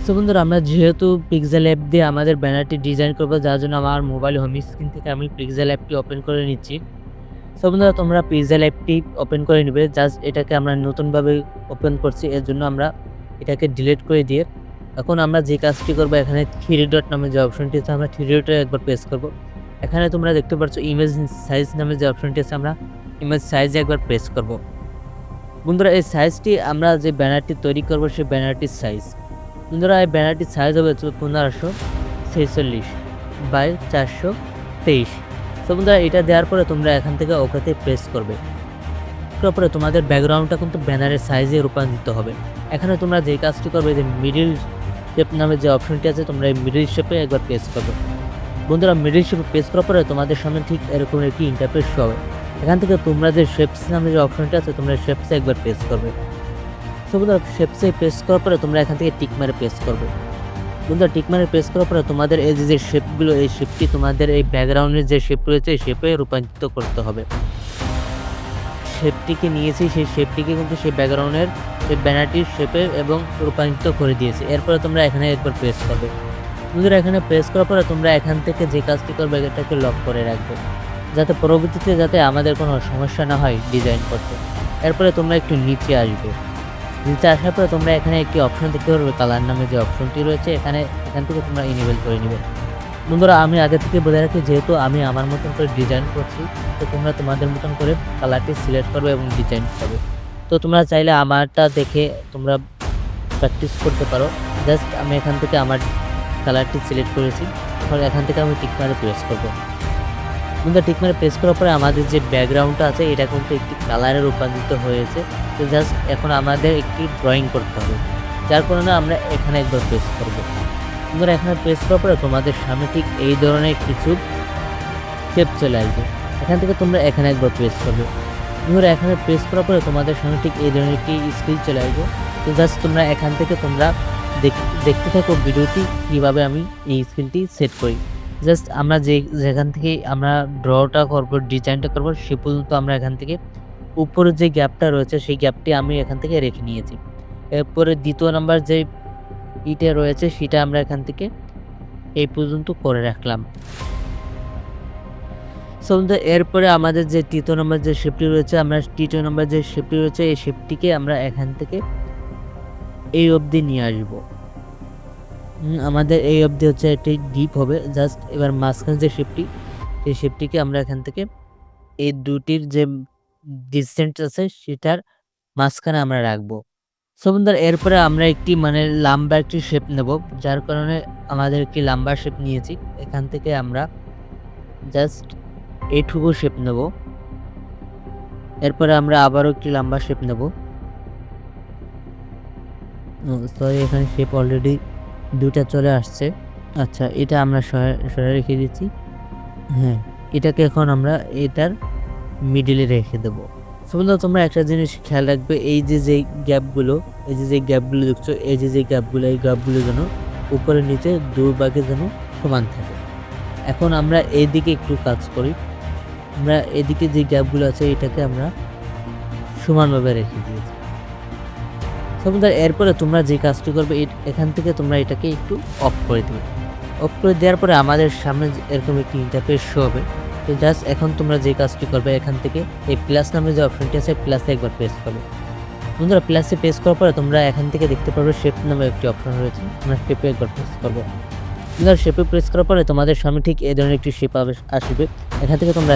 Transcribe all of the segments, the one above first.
So বন্ধুরা, আমরা যেহেতু পিক্সেল অ্যাপ দিয়ে আমাদের ব্যানারটি ডিজাইন করব, যার জন্য আমার মোবাইল হোম স্ক্রিন থেকে আমি পিক্সেল অ্যাপটি ওপেন করে নিচ্ছি। সো বন্ধুরা, তোমরা পিক্সেল অ্যাপটি ওপেন করে নিবে। জাস্ট এটাকে আমরা নতুনভাবে ওপেন করছি, এর জন্য আমরা এটাকে ডিলিট করে দিয়ে এখন আমরা যে কাজটি করব, এখানে থ্রি ডট নামে যে অপশনটি আছে আমরা থ্রি ডটে একবার প্রেস করব। এখানে তোমরা দেখতে পাচ্ছ ইমেজ সাইজ নামে যে অপশনটি আছে, আমরা ইমেজ সাইজে একবার প্রেস করব। বন্ধুরা, এই সাইজটি আমরা যে ব্যানারটি তৈরি করব সেই ব্যানারটির সাইজ। বন্ধুরা, এই ব্যানারটির সাইজ হবে 1546 বাই 423। তো বন্ধুরা, এটা দেওয়ার পরে তোমরা এখান থেকে ওকেতে প্রেস করবে। তারপরে তোমাদের ব্যাকগ্রাউন্ডটা কিন্তু ব্যানারের সাইজে রূপান্তরিত হবে। এখানে তোমরা যে কাজটি করবে, যে মিডিল শেপ নামে যে অপশনটি আছে, তোমরা এই মিডিল শেপে একবার প্রেস করবে। বন্ধুরা, মিডিল শেপে প্রেস করার পরে তোমাদের সামনে ঠিক এরকম একটি ইন্টারফেস শো হবে। এখান থেকে তোমরা যে শেপস নামে যে অপশনটি আছে, তোমরা শেপসে একবার প্রেস করবে। সো বন্ধুরা, শেপসে প্রেস করার পরে তোমরা এখান থেকে টিক মারে প্রেস করবে। বন্ধুরা, টিক মারে প্রেস করার পরে তোমাদের এই যে শেপগুলো, এই শেপটি তোমাদের এই ব্যাকগ্রাউন্ডের যে শেপ রয়েছে এই শেপে রূপান্তরিত করতে হবে। শেপটিকে নিয়েছি, সেই শেপটিকে কিন্তু সেই ব্যাকগ্রাউন্ডের সেই ব্যানারটির শেপে এবং রূপান্তরিত করে দিয়েছি। এরপরে তোমরা এখানে একবার প্রেস করবে। বন্ধুরা, এখানে প্রেস করার পরে তোমরা এখান থেকে যে কাজটি করবে, এটাকে লক করে রাখবে, যাতে পরবর্তীতে যাতে আমাদের কোনো সমস্যা না হয় ডিজাইন করতে। এরপরে তোমরা একটু নিচে আসবে। নিচে আসার পরে তোমরা এখানে একটি অপশন দেখতে পারবে, কালার নামে যে অপশনটি রয়েছে, এখান থেকে তোমরা ইনেবল করে নেবে। বন্ধুরা, আমি আগে থেকে বলে রাখি, যেহেতু আমি আমার মতন করে ডিজাইন করছি, তো তোমরা তোমাদের মতন করে কালারটি সিলেক্ট করবে এবং ডিজাইন করবে। তো তোমরা চাইলে আমারটা দেখে তোমরা প্র্যাকটিস করতে পারো। জাস্ট আমি এখান থেকে আমার কালারটি সিলেক্ট করেছি, তাহলে এখান থেকে আমি টিক মারে প্রেস করবো। বন্ধুরা, টিক মারে প্রেস করার পরে আমাদের যে ব্যাকগ্রাউন্ডটা আছে এটা কিন্তু একটি কালারে রূপান্তরিত হয়েছে। তো জাস্ট এখন আমাদের একটি ড্রয়িং করতে হবে, যার কারণে আমরা এখানে একবার প্রেস করব। বন্ধুরা, এখানে প্রেস করার পরে তোমাদের সামনে ঠিক এই ধরনের কিছু শেপ চলে আসবে। এখান থেকে তোমরা এখানে একবার প্রেস করবে। বন্ধুরা, এখানে প্রেস করার পরে তোমাদের সামনে ঠিক এই ধরনের একটি স্ক্রিন চলে আসবে। তো জাস্ট তোমরা এখান থেকে তোমরা দেখতে থাকো ভিডিওটি, কীভাবে আমি এই স্ক্রিনটি সেট করি। জাস্ট আমরা যেখান থেকে আমরা ড্রটা করবো, ডিজাইনটা করবো, সে পর্যন্ত আমরা এখান থেকে উপরে যে গ্যাপটা রয়েছে সেই গ্যাপটি আমি এখান থেকে রেখে নিয়েছি। এরপরে দ্বিতীয় নাম্বার যে ইটা রয়েছে সেটা আমরা এখান থেকে এই পর্যন্ত করে রাখলাম। সো এরপরে আমাদের যে তৃতীয় নম্বর যে শেপটি রয়েছে, আমরা তৃতীয় নম্বর যে শেপটি রয়েছে এই শেপটিকে আমরা এখান থেকে এই অবধি নিয়ে আসবো। আমাদের এই অবধি হচ্ছে একটি ডিপ হবে। জাস্ট এবার মাঝখানে যে শেপটি, সেই শেপটিকে আমরা এখান থেকে এই দুটির যে ডিসটেন্স আছে সেটার মাঝখানে আমরা রাখবো। সো বন্ধুরা, এরপরে আমরা একটি লম্বা একটি শেপ নেব, যার কারণে আমাদের একটি লম্বা শেপ নিয়েছি। এখান থেকে আমরা জাস্ট এইটুকু শেপ নেব। এরপরে আমরা আবারও একটি লম্বা শেপ নেব। সরি, এখানে শেপ অলরেডি দুটা চলে আসছে। আচ্ছা, এটা আমরা সরে রেখে দিচ্ছি। হ্যাঁ, এটাকে এখন আমরা এটার মিডিলে রেখে দেবো। সো বন্ধুরা, তোমরা একটা জিনিস খেয়াল রাখবে, এই যে গ্যাপগুলো, দেখছো, এই গ্যাপগুলো, এই গ্যাপগুলো যেন উপরে নিচে দুই ভাগে যেন সমান থাকে। এখন আমরা এইদিকে একটু কাজ করি। আমরা এদিকে যে গ্যাপগুলো আছে এটাকে আমরা সমানভাবে রেখে দিয়েছি। সো বন্ধুরা, এরপরে তোমরা যে কাজটি করবে, এখান থেকে তোমরা এটাকে একটু অফ করে দেবে। অফ করে দেওয়ার পরে আমাদের সামনে এরকম একটি ইন্টারফেস শো হবে। তো জাস্ট এখন তোমরা যে কাজটি করবে, এখান থেকে এই প্লাস নামে যে অপশনটি আছে প্লাসে একবার প্রেস করবে। বন্ধুরা, প্লাসে প্রেস করার পরে তোমরা এখান থেকে দেখতে পারবে শেপ নামে একটি অপশন রয়েছে, আমরা শেপে একবার প্রেস করবো। বন্ধুরা, শেপে প্রেস করার পরে তোমাদের সামনে ঠিক এই ধরনের একটি শেপ আসবে। এখান থেকে তোমরা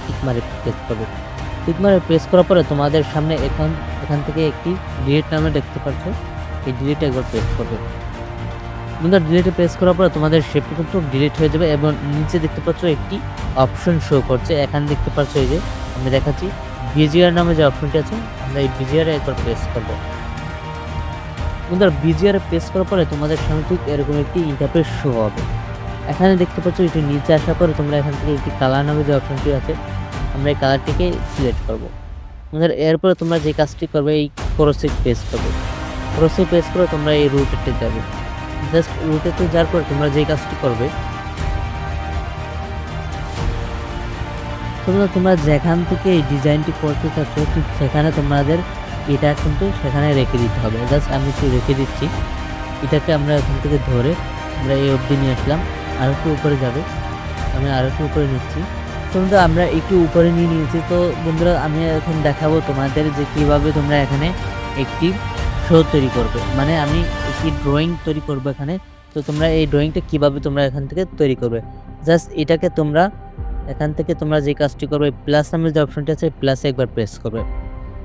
টিক মারে প্রেস করবে। টিক মারে প্রেস করার পরে তোমাদের সামনে এখান থেকে একটি ডিলিট নামে দেখতে পাচ্ছ, এই ডিলিটে একবার প্রেস করবে। বন্ধুরা, ডিলিটে প্রেস করার পরে তোমাদের শেপটি কিন্তু ডিলিট হয়ে যাবে এবং নিচে দেখতে পাচ্ছ একটি অপশন শো করছে। এখানে দেখতে পাচ্ছ এই যে আমি দেখাচ্ছি বিজিআর নামে যে অপশনটি আছে, আমরা এই বিজিআরে একবার প্রেস করবো। বন্ধুরা, বিজিআরে প্রেস করার পরে তোমাদের সামনে ঠিক এরকম একটি ইন্টারফেস শো হবে। এখানে দেখতে পাচ্ছ একটু নিচে আসার পরে তোমরা এখান থেকে একটি কালার নামে যে অপশনটি আছে, আমরা এই কালারটিকে সিলেক্ট করবো। বন্ধুরা, এরপরে তোমরা যে কাজটি করবে, এই ক্রসে প্রেস করবে। ক্রসে প্রেস করে তোমরা এই রুটেতে যাবে। জাস্ট রুটেতে যাওয়ার পরে তোমরা যে কাজটি করবে, তোমরা যেখান থেকে এই ডিজাইনটি করতে চাচ্ছ ঠিক সেখানে তোমাদের এটা কিন্তু সেখানে রেখে দিতে হবে। জাস্ট আমি একটু রেখে দিচ্ছি। এটাকে আমরা এখান থেকে ধরে আমরা এই অবধি নিয়ে আসলাম। আর একটু উপরে যাবে, আমি আর একটু উপরে নিচ্ছি। তো বন্ধুরা আমরা একটু উপরে নিয়ে নিয়েছি। তো বন্ধুরা আমি এখন দেখাবো তোমাদের যে কীভাবে তোমরা এখানে একটি শো তৈরি করবে, মানে আমি একটি ড্রয়িং তৈরি করবো এখানে। তো তোমরা এই ড্রয়িংটা কীভাবে তোমরা এখান থেকে তৈরি করবে, জাস্ট এটাকে তোমরা এখান থেকে তোমরা যে কাজটি করবে, প্লাস নামের যে অপশনটি আছে প্লাসে একবার প্রেস করবে।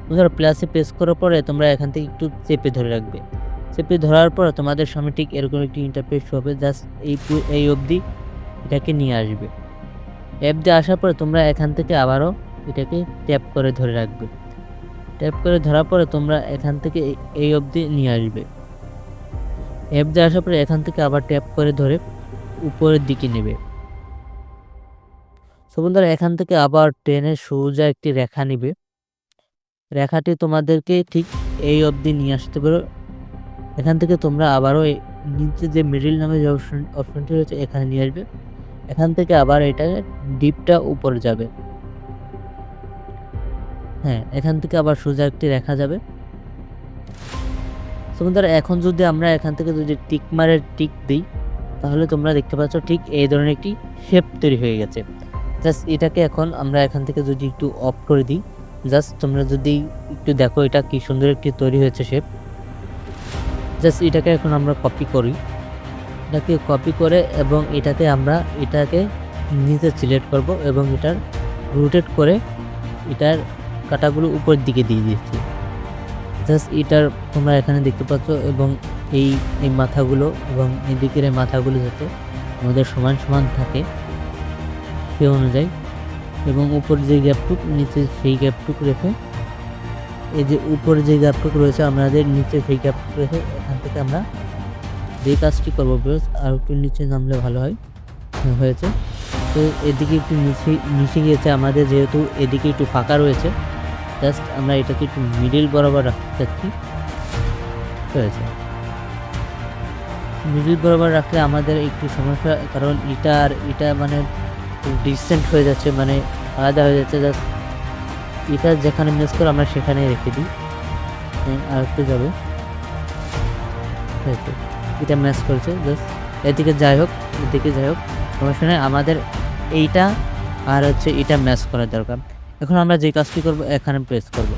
বন্ধুরা প্লাসে প্রেস করার পরে তোমরা এখান থেকে একটু চেপে ধরে রাখবে। চেপে ধরার পর তোমাদের সামনে ঠিক এরকম একটি ইন্টারফেস হবে, জাস্ট এই অবধি এটাকে নিয়ে আসবে। অ্যাপ দিয়ে আসার পরে তোমরা এখান থেকে আবারও এটাকে ট্যাপ করে ধরে রাখবে। ট্যাপ করে ধরার পরে তোমরা এখান থেকে এই অবধি নিয়ে আসবে। অ্যাপ দিয়ে আসার পরে এখান থেকে আবার ট্যাপ করে ধরে উপরের দিকে নেবে। তো বন্ধুরা এখান থেকে আবার টেনে সোজা একটি রেখা নেবে। রেখাটি তোমাদেরকে ঠিক এই অবধি নিয়ে আসতে পারো। এখান থেকে তোমরা আবারও নিচে যে মিডিল নামে যে অপশনটি রয়েছে এখানে নিয়ে আসবে। এখান থেকে আবার এটা ডিপটা উপরে যাবে। হ্যাঁ, এখান থেকে আবার সোজা একটি রেখা যাবে। তো বন্ধুরা এখন যদি আমরা এখান থেকে যদি টিক দিই, তাহলে তোমরা দেখতে পাচ্ছ ঠিক এই ধরনের একটি শেপ তৈরি হয়ে গেছে। জাস্ট এটাকে এখন আমরা এখান থেকে যদি একটু অফ করে দিই, জাস্ট তোমরা যদি একটু দেখো এটা কি সুন্দর একটি তৈরি হয়েছে শেপ। জাস্ট এটাকে এখন আমরা কপি করি, এটাকে কপি করে এবং এটাকে নিচে সিলেক্ট করব এবং এটার রোটেট করে এটার কাটাগুলো উপরের দিকে দিয়ে দিচ্ছি। জাস্ট এটার তোমরা এখানে দেখতে পাচ্ছ এবং এই মাথাগুলো এবং এই দিকের মাথাগুলো যাতে আমাদের সমান সমান থাকে সে অনুযায়ী, এবং উপর যে গ্যাপটুক নিচে সেই গ্যাপটুক রেখে, এই যে উপরে যে গ্যাপটুক রয়েছে আমাদের নিচে সেই গ্যাপটুক রেখে এখান থেকে আমরা যে কাজটি করবো বেশ আর একটু নিচে নামলে ভালো হয় হয়েছে। তো এদিকে একটু নিচে গিয়েছে আমাদের, যেহেতু এদিকে একটু ফাঁকা রয়েছে, জাস্ট আমরা এটাকে একটু মিডিল বরাবর রাখতে চাচ্ছি। হয়েছে, মিডিল বরাবর রাখলে আমাদের একটু সমস্যা, কারণ এটা মানে ডিসেন্ট হয়ে যাচ্ছে, মানে আলাদা হয়ে যাচ্ছে। জাস্ট এটা যেখানে ম্যাচ করে আমরা সেখানে রেখে দিই। আর একটু যাবে, এটা ম্যাচ করেছে, জাস্ট এদিকে যাই হোক সমস্যা নেই। আমাদের এইটা আর হচ্ছে এটা ম্যাচ করার দরকার। এখন আমরা যে কাজটি করব, এখানে প্রেস করব।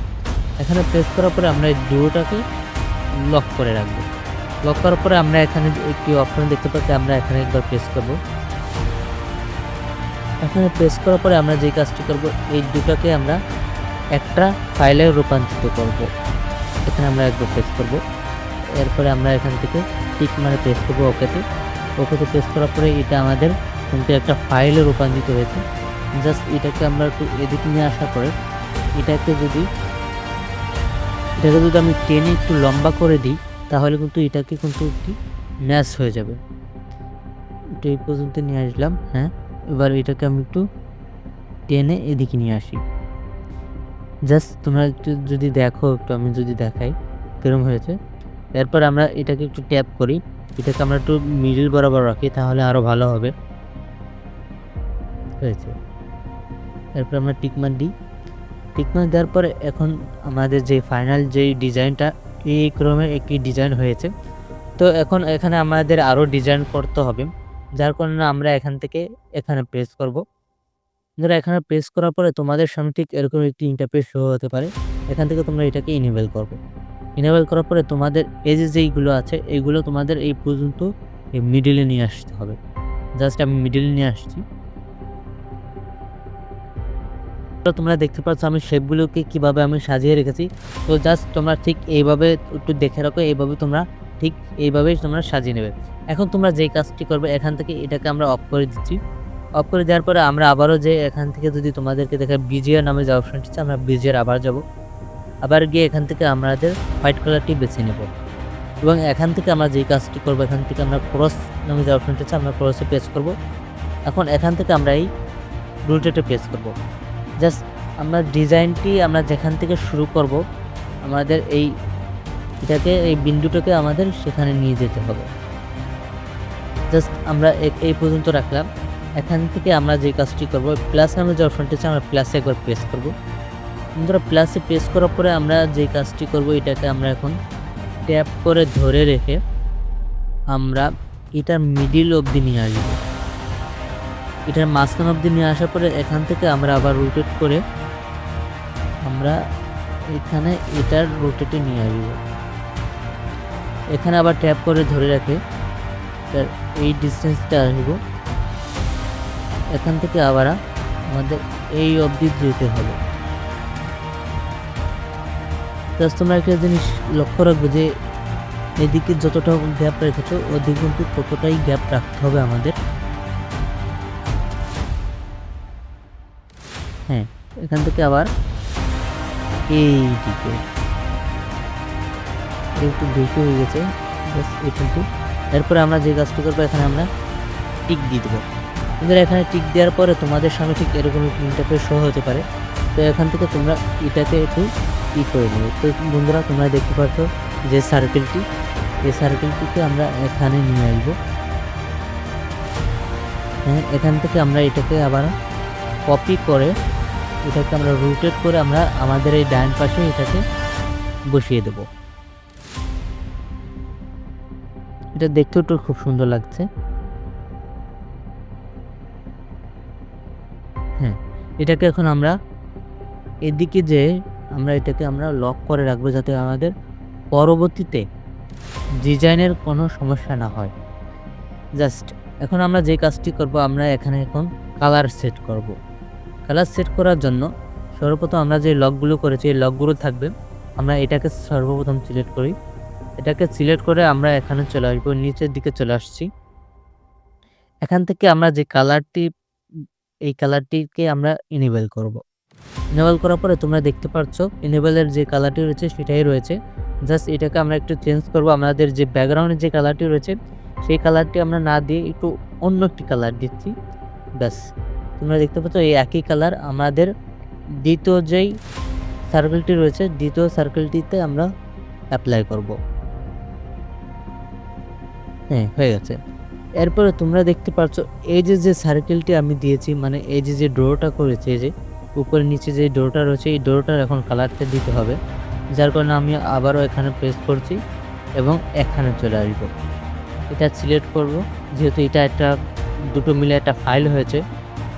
এখানে প্রেস করার পরে আমরা এই দুটোটাকে লক করে রাখবো। লক করার পরে আমরা এখানে একটি অপশন দেখতে পাচ্ছি, আমরা এখানে একবার প্রেস করব। এখানে প্রেস করার পরে আমরা যে কাজটি করব, এই দুটোকে আমরা একটা ফাইলে রূপান্তরিত করব। এখানে আমরা একবার প্রেস করব, এরপরে আমরা এখান থেকে টিক মারে প্রেস করবো ওকেতে প্রেস করার পরে এটা আমাদের কিন্তু একটা ফাইলে রূপান্তরিত হয়েছে। জাস্ট এটাকে আমরা একটু এদিকে নিয়ে আসার পরে এটাকে যদি আমি টেনে একটু লম্বা করে দিই, তাহলে কিন্তু এটাকে কিন্তু একটি ম্যাচ হয়ে যাবে। এটা এই পর্যন্ত নিয়ে আসলাম। হ্যাঁ, এবার এটাকে আমি একটু টেনে এদিকে নিয়ে আসি। জাস্ট তোমরা একটু যদি দেখো, একটু আমি যদি দেখাই কেরম হয়েছে। এরপর আমরা এটাকে একটু ট্যাপ করি, এটাকে আমরা একটু মিডল বরাবর রাখি, তাহলে আরও ভালো হবে। হয়েছে, এরপর আমরা টিকমার্ক দিই। টিকমার্ক দেওয়ার পরে এখন আমাদের যে ফাইনাল যেই ডিজাইনটা এই ক্রমে একটি ডিজাইন হয়েছে। তো এখন এখানে আমাদের আরও ডিজাইন করতে হবে, যার কারণে আমরা এখান থেকে এখানে প্রেস করব। যারা এখানে প্রেস করার পরে তোমাদের সামনে ঠিক এরকম একটি ইন্টারফেস শো হতে পারে। এখান থেকে তোমরা এটাকে ইনেবল করবে। ইনেবল করার পরে তোমাদের এই যেইগুলো আছে এইগুলো তোমাদের এই পর্যন্ত এই মিডিলে নিয়ে আসতে হবে। জাস্ট আমি মিডিলে নিয়ে আসছি। তোমরা দেখতে পাচ্ছ আমি শেপগুলোকে কিভাবে আমি সাজিয়ে রেখেছি। তো জাস্ট তোমরা ঠিক এইভাবে একটু দেখে রাখো, এইভাবে তোমরা ঠিক এইভাবেই তোমরা সাজিয়ে নেবে। এখন তোমরা যেই কাজটি করবে, এখান থেকে এটাকে আমরা অফ করে দিচ্ছি। অফ করে দেওয়ার পরে আমরা আবারও যে এখান থেকে যদি তোমাদেরকে দেখা বিজিআর নামে যে অপশনটি আছে, আমরা বিজিআর আবার যাব। আবার গিয়ে এখান থেকে আমাদের হোয়াইট কালারটি বেছে নেব এবং এখান থেকে আমরা যেই কাজটি করবো, এখান থেকে আমরা ক্রস নামে যে অপশনটি আছে আমরা ক্রসে প্রেস করব। এখন এখান থেকে আমরা এই রোটেটে প্রেস করব। জাস্ট আমরা ডিজাইনটি আমরা যেখান থেকে শুরু করব, আমাদের এটাকে এই বিন্দুটাকে আমাদের সেখানে নিয়ে যেতে হবে। জাস্ট আমরা এই পর্যন্ত রাখলাম। এখান থেকে আমরা যে কাজটি করব, প্লাস নামে যে অপশনটি আছে আমরা প্লাসে একবার প্রেস করব। বন্ধুরা প্লাসে প্রেস করার পরে আমরা যে কাজটি করব, এটাকে আমরা এখন ট্যাপ করে ধরে রেখে আমরা এটার মিডিল অবধি নিয়ে আসবো। এটার মাঝখান অবধি নিয়ে আসার পরে এখান থেকে আমরা আবার রোটেট করে আমরা এখানে এটার রোটেটে নিয়ে আসবো। এখানে আবার ট্যাপ করে ধরে রাখে এই ডিস্টেন্সটা আসবো। এখান থেকে আবার আমাদের এই অবধি যেতে হবে। জাস্ট তোমরা একটা জিনিস লক্ষ্য রাখবে যে এদিকে যতটা গ্যাপ রেখেছো ওদিকে কিন্তু ততটাই গ্যাপ রাখতে হবে আমাদের। হ্যাঁ, এখান থেকে আবার এইদিকে একটু বেশি হয়ে গেছে, জাস্ট এইটুকু। এরপরে আমরা যে কাজটি করবো, এখানে আমরা টিক দিয়ে দেবো। কিন্তু এখানে টিক দেওয়ার পরে তোমাদের সামনে ঠিক এরকম একটি ইন্টারফেস শো হতে পারে। তো এখান থেকে তোমরা এটাকে একটু করে নেবে। তো বন্ধুরা, তোমরা দেখতে পাচ্ছ যে সার্কেলটি, এই সার্কেলটিকে আমরা এখানে নিয়ে আসবো। হ্যাঁ, এখান থেকে আমরা এটাকে আবার কপি করে এটাকে আমরা রোটেট করে আমরা আমাদের এই ডান পাশে এটাকে বসিয়ে দেব। এটা দেখতেও তো খুব সুন্দর লাগছে। হ্যাঁ, এটাকে এখন আমরা এদিকে যে আমরা এটাকে আমরা লক করে রাখবো, যাতে আমাদের পরবর্তীতে ডিজাইনের কোনো সমস্যা না হয়। জাস্ট এখন আমরা যে কাজটি করব, আমরা এখানে এখন কালার সেট করব। কালার সেট করার জন্য সর্বপ্রথম আমরা যে লকগুলো করেছি এই লকগুলো থাকবে। আমরা এটাকে সর্বপ্রথম সিলেক্ট করি। এটাকে সিলেক্ট করে আমরা এখানে চলে আসবো, নিচের দিকে চলে আসছি। এখান থেকে আমরা যে কালারটি, এই কালারটিকে আমরা ইনেবল করব। ইনেবল করার পরে তোমরা দেখতে পাচ্ছ ইনেবলের যে কালারটি রয়েছে সেটাই রয়েছে। জাস্ট এটাকে আমরা একটু চেঞ্জ করব। আমাদের যে ব্যাকগ্রাউন্ডের যে কালারটি রয়েছে সেই কালারটি আমরা না দিয়ে একটু অন্য একটি কালার দিচ্ছি। ব্যাস, তোমরা দেখতে পাচ্ছ এই একই কালার আমাদের দ্বিতীয় যেই সার্কেলটি রয়েছে, দ্বিতীয় সার্কেলটিতে আমরা অ্যাপ্লাই করব। হ্যাঁ, হয়ে গেছে। এরপরে তোমরা দেখতে পাচ্ছ এই যে সার্কেলটি আমি দিয়েছি, মানে এই যে ড্রটা করেছে, এই যে উপরে নিচে যে ড্রটা রয়েছে, এই ড্রটার এখন কালারটা দিতে হবে। যার কারণে আমি আবারও এখানে প্রেস করছি এবং এখানে চলে আসবো। এটা সিলেক্ট করব, যেহেতু এটা একটা দুটো মিলে একটা ফাইল হয়েছে।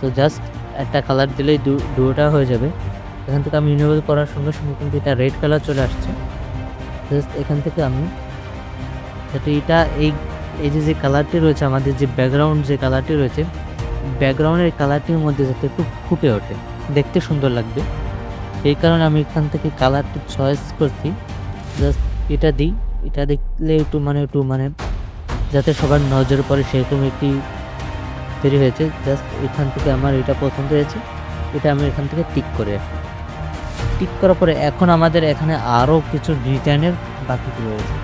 তো জাস্ট একটা কালার দিলেই ড্রটা হয়ে যাবে। এখান থেকে আমি ইনেবল করার সঙ্গে সঙ্গে কিন্তু এটা রেড কালার চলে আসছে। জাস্ট এখান থেকে আমি যাতে এটা এই যে কালারটি রয়েছে, আমাদের যে ব্যাকগ্রাউন্ড যে কালারটি রয়েছে, ব্যাকগ্রাউন্ডের কালারটির মধ্যে যাতে একটু ফুটে ওঠে, দেখতে সুন্দর লাগবে, সেই কারণে আমি এখান থেকে কালারটি চয়েস করছি। জাস্ট এটা দিই, এটা দেখলে একটু মানে যাতে সবার নজর পড়ে সেরকম একটি তৈরি হয়েছে। জাস্ট এখান থেকে আমার এটা পছন্দ হয়েছে, এটা আমি এখান থেকে টিক করে রাখি। টিক করার পরে এখন আমাদের এখানে আরও কিছু ডিজাইনের বাকি রয়েছে।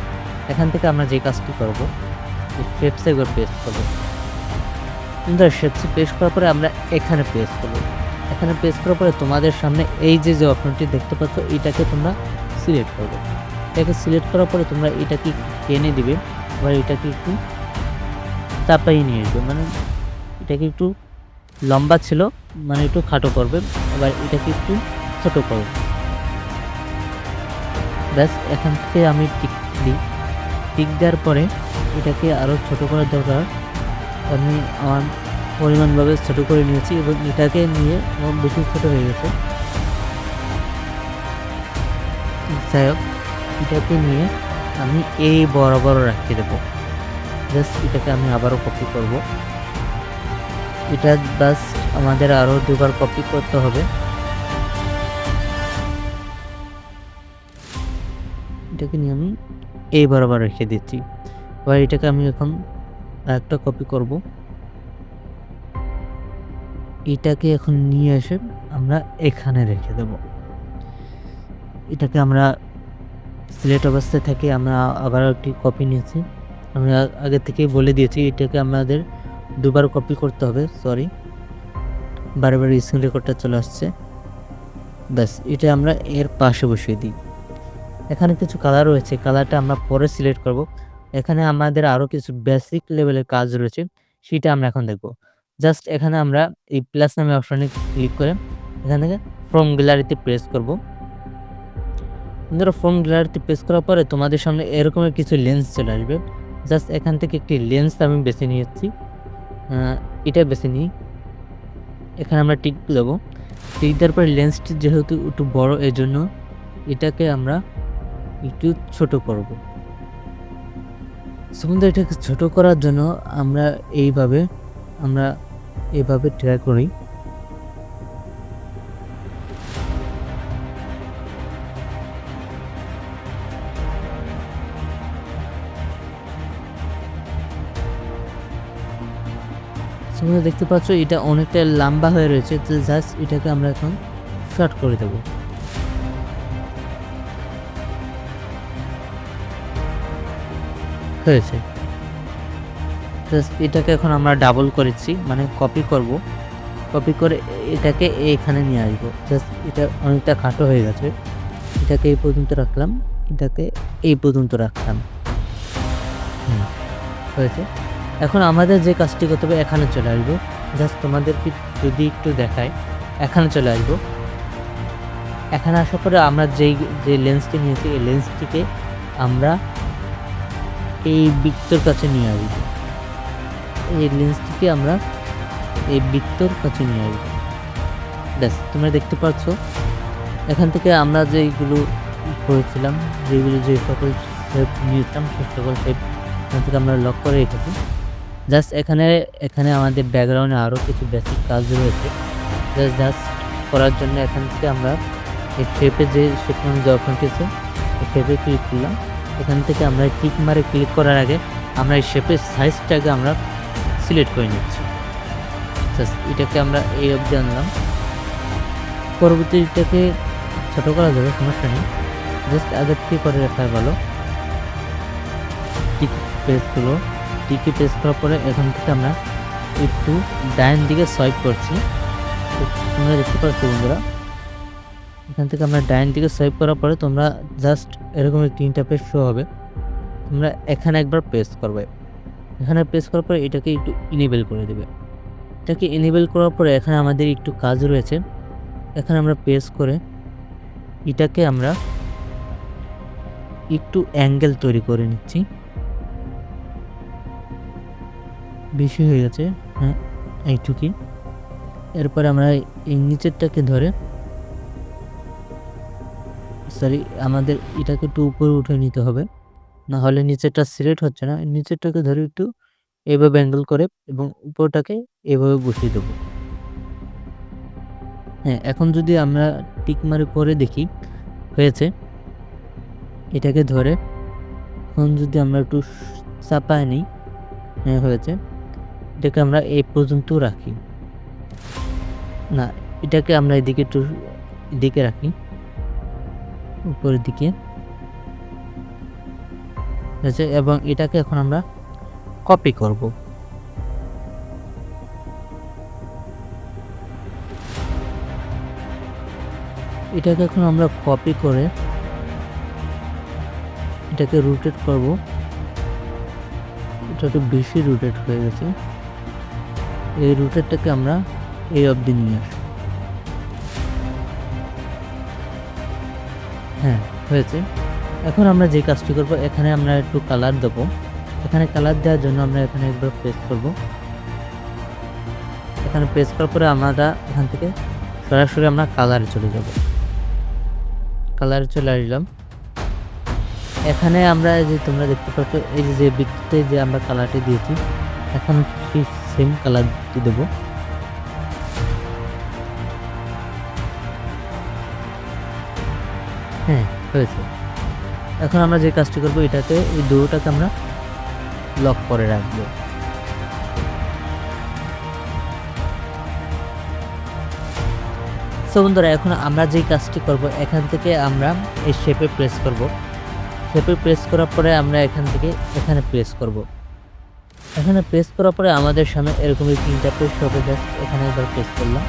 এখান থেকে আমরা যে কাজটি করব, শেপসে একবার পেস্ট করবো। কিন্তু শেপসে পেস্ট করার পরে আমরা এখানে পেস্ট করবো। এখানে পেস্ট করার পরে তোমাদের সামনে এই যে অপশনটি দেখতে পাচ্ছ, এটাকে তোমরা সিলেক্ট করবে। এটাকে সিলেক্ট করার পরে তোমরা এটাকে টেনে দিবে, আবার এটাকে একটু চাপাই নিয়ে আসবে, মানে এটাকে একটু লম্বা ছিল মানে একটু খাটো করবে, এবার এটাকে একটু ছোট করবে। ব্যাস, এখান থেকে আমি টিক দিই। টিক দেওয়ার পরে এটাকে আরও ছোট করার দরকার, আমি আমার পরিমাণভাবে ছোট করে নিয়েছি এবং এটাকে নিয়ে বেশি ছোট হয়ে গেছে। যাই হোক, এটাকে নিয়ে আমি এই বরাবর রাখিয়ে দেবো। জাস্ট এটাকে আমি আবারও কপি করব। এটা বাস আমাদের আরও দুবার কপি করতে হবে। এটাকে নিয়ে আমি এই বরাবর রেখে দিচ্ছি। এবার এটাকে আমি এখন একটা কপি করব। এটাকে এখন নিয়ে এসে আমরা এখানে রেখে দেব। এটাকে আমরা সিলেক্ট অবস্থায় থেকে আমরা আবারও একটি কপি নিয়েছি। আমি আগে থেকেই বলে দিয়েছি এটাকে আমাদের দুবার কপি করতে হবে। সরি, বারবার স্ক্রিন রেকর্ডটা চলে আসছে। ব্যাস, এটা আমরা এর পাশে বসিয়ে দিই। এখানে কিছু কালার রয়েছে, কালারটা আমরা পরে সিলেক্ট করব। এখানে আমাদের আরও কিছু বেসিক লেভেলের কাজ রয়েছে, সেটা আমরা এখন দেখব। জাস্ট এখানে আমরা এই প্লাস নামে অপশানে ক্লিক করে এখান থেকে ফ্রম গ্যালারিতে প্রেস করব। ধরো ফ্রম গ্যালারিতে প্রেস করার পরে তোমাদের সামনে এরকমের কিছু লেন্স চলে আসবে। জাস্ট এখান থেকে একটি লেন্স আমি বেছে নিয়েছি, এটা বেছে নিই। এখানে আমরা টিক দেবো। টিক দেওয়ার পরে লেন্সটি যেহেতু একটু বড়, এজন্য এটাকে আমরা একটু ছোট করব। সো বন্ধুরা, এটাকে ছোট করার জন্য আমরা এইভাবে ট্রাই করি। তোমরা দেখতে পাচ্ছ এটা অনেকটা লম্বা হয়ে রয়েছে, তো জাস্ট এটাকে আমরা এখন শর্ট করে দেব। হয়েছে। জাস্ট এটাকে এখন আমরা ডাবল করেছি, মানে কপি করব। কপি করে এটাকে এখানে নিয়ে আসবো। জাস্ট এটা অনেকটা খাটো হয়ে গেছে, এটাকে এই পর্যন্ত রাখলাম, এটাকে এই পর্যন্ত রাখলাম। হয়েছে। এখন আমাদের যে কাজটি করতে হবে, এখানে চলে আসবো। জাস্ট তোমাদেরকে যদি একটু দেখায়, এখানে চলে আসবো। এখানে আসার পরে আমরা যে লেন্সটি নিয়েছি, এই লেন্সটিকে আমরা এই বৃত্তর কাছে নিয়ে আসবো। এই লেন্সটিকে আমরা এই বৃত্তর কাছে নিয়ে আসবো। ব্যাস, তোমরা দেখতে পাচ্ছ এখান থেকে আমরা যেগুলো করেছিলাম, যে সকল শেপ নিয়েছিলাম, সে সকল শেপ এখান থেকে আমরা লক করে রেখেছি। জাস্ট এখানে আমাদের ব্যাকগ্রাউন্ডে আরও কিছু বেসিক কাজ রয়েছে। জাস্ট করার জন্য এখান থেকে আমরা এই শেপে যে শেপ যে অপশনটি আছে, এই শেপে ক্লিক করলাম। এখান থেকে আমরা টিক মারে ক্লিক করার আগে আমরা এই শেপের সাইজটাকে আমরা সিলেক্ট করে নিচ্ছি। জাস্ট এটাকে আমরা এই অবধি আনলাম। পরবর্তীটাকে ছোটো করা যাবে, সমস্যা নেই। জাস্ট আগের থেকে করে রাখা ভালো। টিক প্রেস করলো, টিকে প্রেস করার পরে এখান থেকে আমরা একটু ডাইন দিকে সোয়াইপ করছি। তোমরা দেখতে পাচ্ছ বন্ধুরা, এখান থেকে আমরা ডাইন দিকে সোয়াইপ করার পরে তোমরা জাস্ট এরকম একটি ইন্টারফেস শো হবে। তোমরা এখানে একবার প্রেস করবে। এখানে প্রেস করার পরে এটাকে একটু ইনেবল করে দেবে। এটাকে ইনেবল করার পরে এখানে আমাদের একটু কাজ রয়েছে। এখানে আমরা প্রেস করে এটাকে আমরা একটু অ্যাঙ্গেল তৈরি করে নিচ্ছি। বেশি হয়ে গেছে, হ্যাঁ এইটুকুই। এরপরে আমরা এই নিচেরটাকে ধরে, সরি, আমাদের এটাকে একটু উপরে উঠে নিতে হবে, না হলে নিচেরটা সিলেক্ট হচ্ছে না। নিচেরটাকে ধরে একটু এভাবে অ্যাঙ্গেল করে এবং উপরটাকে এভাবে বসিয়ে দেবো। হ্যাঁ, এখন যদি আমরা টিক মারে পরে দেখি হয়েছে। এটাকে ধরে এখন যদি আমরা একটু চাপায় নিই, হ্যাঁ হয়েছে। এটাকে আমরা এই পর্যন্ত রাখি না, এটাকে আমরা এদিকে একটু এদিকে রাখি, উপরের দিকে। হয়েছে। এবং এটাকে এখন আমরা কপি করব। এটাকে এখন আমরা কপি করে এটাকে রোটেট করব। এটা একটু বেশি রোটেট হয়ে গেছে। এই রোটেটটাকে আমরা এই অবধি নিয়ে আসব। হ্যাঁ হয়েছে। এখন আমরা যে কাজটি করব, এখানে আমরা একটু কালার দেবো। এখানে কালার দেওয়ার জন্য আমরা এখানে একবার প্রেস করব। এখানে প্রেস করার পরে আমরা এখান থেকে সরাসরি আমরা কালারে চলে যাব। কালারে চলে আসলাম। এখানে আমরা যে তোমরা দেখতে পাচ্ছ, এই যে বৃত্তে যে আমরা কালারটি দিয়েছি, এখন সেই সেম কালারটি দেব। হ্যাঁ হয়েছে। এখন আমরা যে কাজটি করব, এটাকে এই দুটোটাকে আমরা লক করে রাখবো। সো বন্ধুরা, এখন আমরা যেই কাজটি করব, এখান থেকে আমরা এই শেপে প্রেস করব। শেপে প্রেস করার পরে আমরা এখান থেকে এখানে প্রেস করব। এখানে প্রেস করার পরে আমাদের সামনে এরকম একটি ইন্টারফেস হবে। জাস্ট এখানে একবার প্রেস করলাম।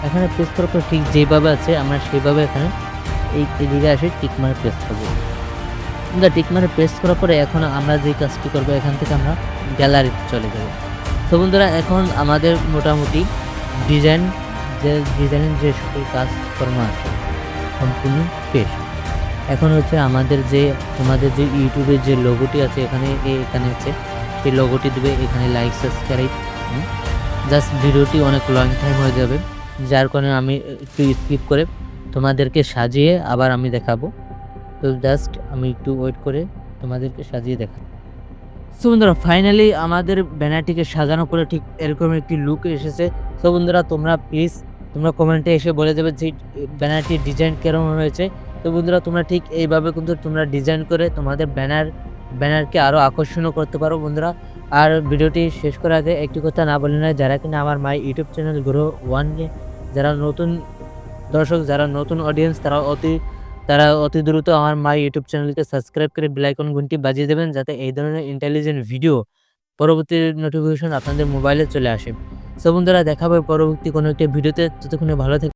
এখানে প্রেস করার পরে ঠিক যেভাবে আছে আমরা সেভাবে এখানে এই দিকে আসে টিক মারে প্রেস করবো। টিক মারে প্রেস করার পরে এখন আমরা যে কাজটি করব, এখান থেকে আমরা গ্যালারিতে চলে যাব। তো বন্ধুরা, এখন আমাদের মোটামুটি ডিজাইনের যে সকল কাজকর্ম আছে সম্পূর্ণ শেষ। এখন হচ্ছে তোমাদের যে ইউটিউবের যে লোগোটি আছে এখানে আছে সেই লোগোটি দিবে, এখানে লাইক সাবস্ক্রাইব। জাস্ট ভিডিওটি অনেক লং টাইম হয়ে যাবে, যার কারণে আমি একটু স্কিপ করে তোমাদেরকে সাজিয়ে আবার আমি দেখাবো। তো জাস্ট আমি একটু ওয়েট করে তোমাদেরকে সাজিয়ে দেখাবো। সো বন্ধুরা, ফাইনালি আমাদের ব্যানারটিকে সাজানো করে ঠিক এরকম একটি লুক এসেছে। সো বন্ধুরা, তোমরা কমেন্টে এসে বলে দেবে যে ব্যানারটির ডিজাইন কেমন হয়েছে। তো বন্ধুরা, তোমরা ঠিক এইভাবে কিন্তু তোমরা ডিজাইন করে তোমাদের ব্যানারকে আরও আকর্ষণীয় করতে পারো বন্ধুরা। আর ভিডিওটি শেষ করার আগে একটি কথা না বলে নয়, যারা কিনা আমার মাই ইউটিউব চ্যানেল গ্রো ওয়ানে যারা নতুন দর্শক, যারা নতুন অডিয়েন্স, তারা অতি দ্রুত আমার মাই ইউটিউব চ্যানেলকে সাবস্ক্রাইব করে বেল আইকন ঘন্টি বাজিয়ে দেবেন, যাতে এই ধরনের ইন্টেলিজেন্ট ভিডিও পরবর্তী নোটিফিকেশন আপনাদের মোবাইলে চলে আসে। সো বন্ধুরা, দেখা হবে পরবর্তী কোনো একটি ভিডিওতে। ততক্ষণে ভালো থাকবেন।